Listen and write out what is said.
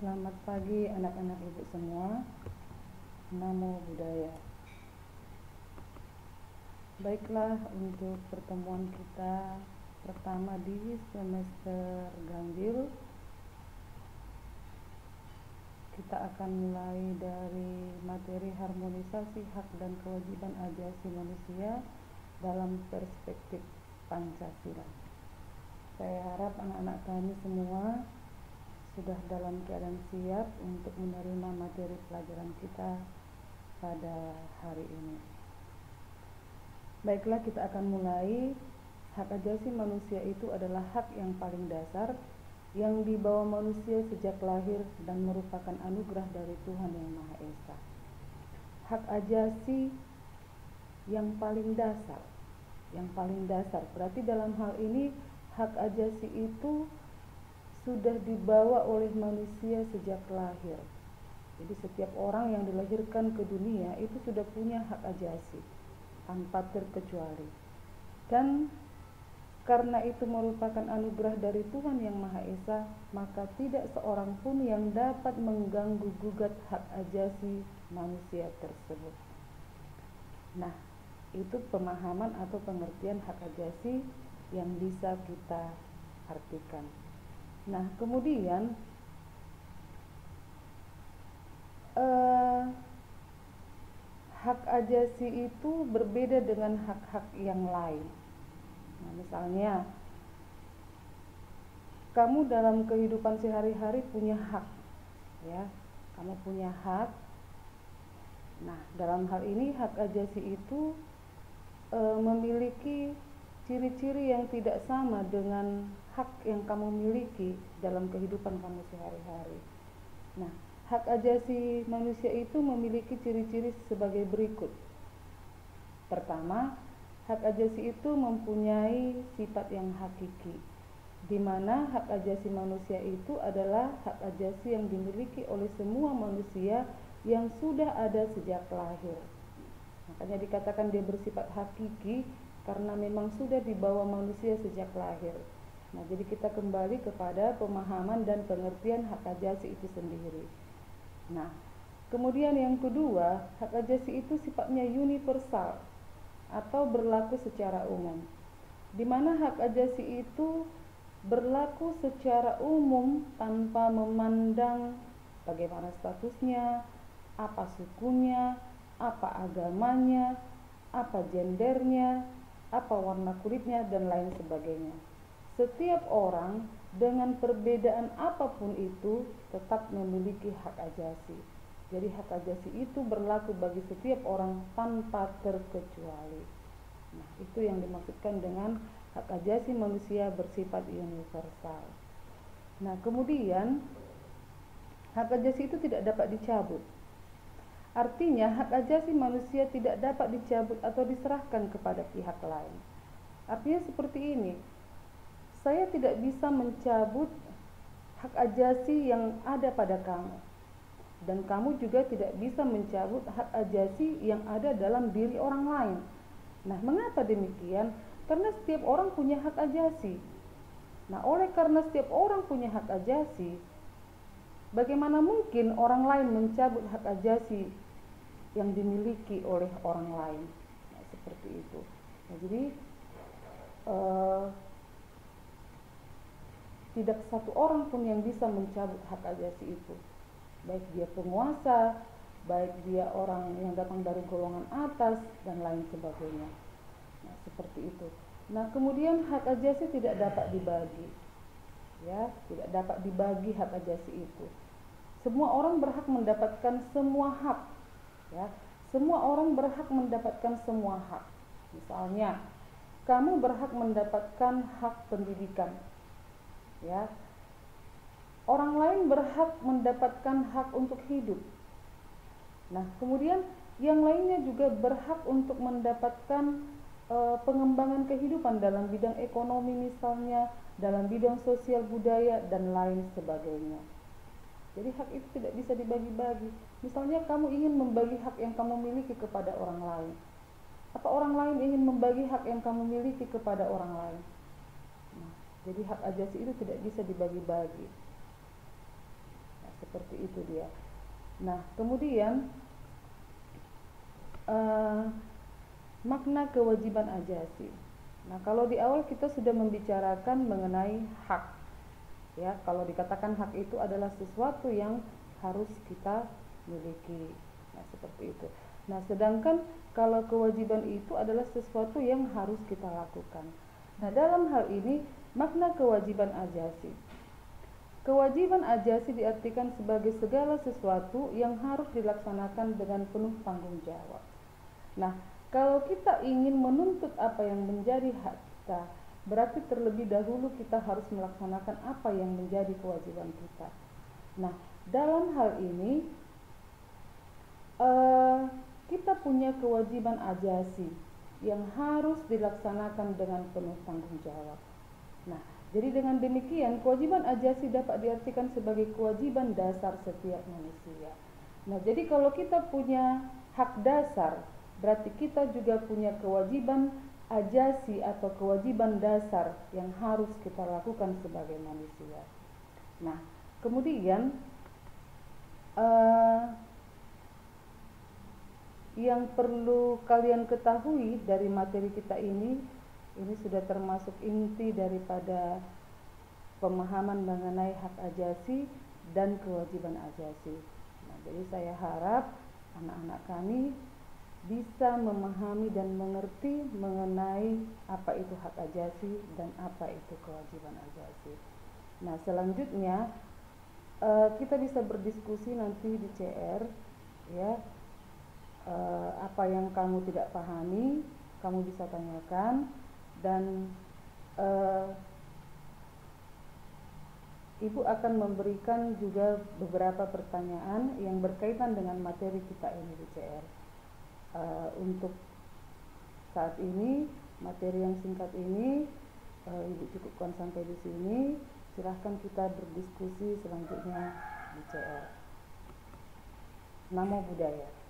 Selamat pagi anak-anak ibu semua. Namo Buddhaya. Baiklah, untuk pertemuan kita pertama di semester ganjil, kita akan mulai dari materi harmonisasi hak dan kewajiban ajasi manusia dalam perspektif Pancasila. Saya harap anak-anak kami semua sudah dalam keadaan siap untuk menerima materi pelajaran kita pada hari ini. Baiklah, kita akan mulai. Hak ajasi manusia itu adalah hak yang paling dasar yang dibawa manusia sejak lahir dan merupakan anugerah dari Tuhan Yang Maha Esa. Hak ajasi yang paling dasar, berarti dalam hal ini hak ajasi itu sudah dibawa oleh manusia sejak lahir. Jadi setiap orang yang dilahirkan ke dunia itu sudah punya hak ajasi tanpa terkecuali. Dan karena itu merupakan anugerah dari Tuhan Yang Maha Esa, maka tidak seorang pun yang dapat mengganggu gugat hak ajasi manusia tersebut. Nah, itu pemahaman atau pengertian hak ajasi yang bisa kita artikan. Nah, kemudian hak ajasi itu berbeda dengan hak-hak yang lain. Nah, misalnya kamu dalam kehidupan sehari-hari punya hak, ya, kamu punya hak. Nah, dalam hal ini hak ajasi itu memiliki ciri-ciri yang tidak sama dengan hak yang kamu miliki dalam kehidupan kamu sehari-hari. Nah, hak ajasi manusia itu memiliki ciri-ciri sebagai berikut. Pertama, hak ajasi itu mempunyai sifat yang hakiki, di mana hak ajasi manusia itu adalah hak ajasi yang dimiliki oleh semua manusia yang sudah ada sejak lahir. Makanya dikatakan dia bersifat hakiki karena memang sudah dibawa manusia sejak lahir. Nah, jadi kita kembali kepada pemahaman dan pengertian hak ajasi itu sendiri. Nah, kemudian yang kedua, hak ajasi itu sifatnya universal atau berlaku secara umum, di mana hak ajasi itu berlaku secara umum tanpa memandang bagaimana statusnya, apa sukunya, apa agamanya, apa gendernya, apa warna kulitnya, dan lain sebagainya. Setiap orang dengan perbedaan apapun itu tetap memiliki hak ajasi. Jadi hak ajasi itu berlaku bagi setiap orang tanpa terkecuali. Nah, itu yang dimaksudkan dengan hak ajasi manusia bersifat universal. Nah, kemudian hak ajasi itu tidak dapat dicabut. Artinya hak ajasi manusia tidak dapat dicabut atau diserahkan kepada pihak lain. Artinya seperti ini, saya tidak bisa mencabut hak ajasi yang ada pada kamu, dan kamu juga tidak bisa mencabut hak ajasi yang ada dalam diri orang lain. Nah, mengapa demikian? Karena setiap orang punya hak ajasi. Nah, oleh karena setiap orang punya hak ajasi, bagaimana mungkin orang lain mencabut hak ajasi yang dimiliki oleh orang lain? Nah, seperti itu. Nah, jadi tidak satu orang pun yang bisa mencabut hak ajasi itu, baik dia penguasa, baik dia orang yang datang dari golongan atas, dan lain sebagainya. Nah, seperti itu. Nah, kemudian hak ajasi tidak dapat dibagi, ya, tidak dapat dibagi hak ajasi itu. Semua orang berhak mendapatkan semua hak, ya, semua orang berhak mendapatkan semua hak. Misalnya, kamu berhak mendapatkan hak pendidikan, ya. Orang lain berhak mendapatkan hak untuk hidup. Nah, kemudian yang lainnya juga berhak untuk mendapatkan pengembangan kehidupan dalam bidang ekonomi misalnya, dalam bidang sosial budaya, dan lain sebagainya. Jadi hak itu tidak bisa dibagi-bagi. Misalnya kamu ingin membagi hak yang kamu miliki kepada orang lain, apa orang lain ingin membagi hak yang kamu miliki kepada orang lain. Nah, jadi hak ajasi itu tidak bisa dibagi-bagi. Nah, seperti itu dia. Nah, kemudian makna kewajiban ajasi. Nah, kalau di awal kita sudah membicarakan mengenai hak, ya, kalau dikatakan hak itu adalah sesuatu yang harus kita miliki. Nah, seperti itu. Nah, sedangkan kalau kewajiban itu adalah sesuatu yang harus kita lakukan. Nah, dalam hal ini makna kewajiban ajasi. Kewajiban ajasi diartikan sebagai segala sesuatu yang harus dilaksanakan dengan penuh tanggung jawab. Nah, kalau kita ingin menuntut apa yang menjadi hak kita, berarti terlebih dahulu kita harus melaksanakan apa yang menjadi kewajiban kita. Nah, dalam hal ini kita punya kewajiban ajasi yang harus dilaksanakan dengan penuh tanggung jawab. Nah, jadi dengan demikian kewajiban ajasi dapat diartikan sebagai kewajiban dasar setiap manusia. Nah, jadi kalau kita punya hak dasar, berarti kita juga punya kewajiban ajasi atau kewajiban dasar yang harus kita lakukan sebagai manusia. Nah, kemudian yang perlu kalian ketahui dari materi kita ini sudah termasuk inti daripada pemahaman mengenai hak ajasi dan kewajiban ajasi. Nah, jadi saya harap anak-anak kami bisa memahami dan mengerti mengenai apa itu hak ajasi dan apa itu kewajiban ajasi. Nah, selanjutnya kita bisa berdiskusi nanti di CR, ya. Apa yang kamu tidak pahami, kamu bisa tanyakan, dan Ibu akan memberikan juga beberapa pertanyaan yang berkaitan dengan materi kita ini di CR. Untuk saat ini materi yang singkat ini Ibu cukupkan sampai di sini. Silahkan kita berdiskusi selanjutnya di CR. Namo Buddhaya.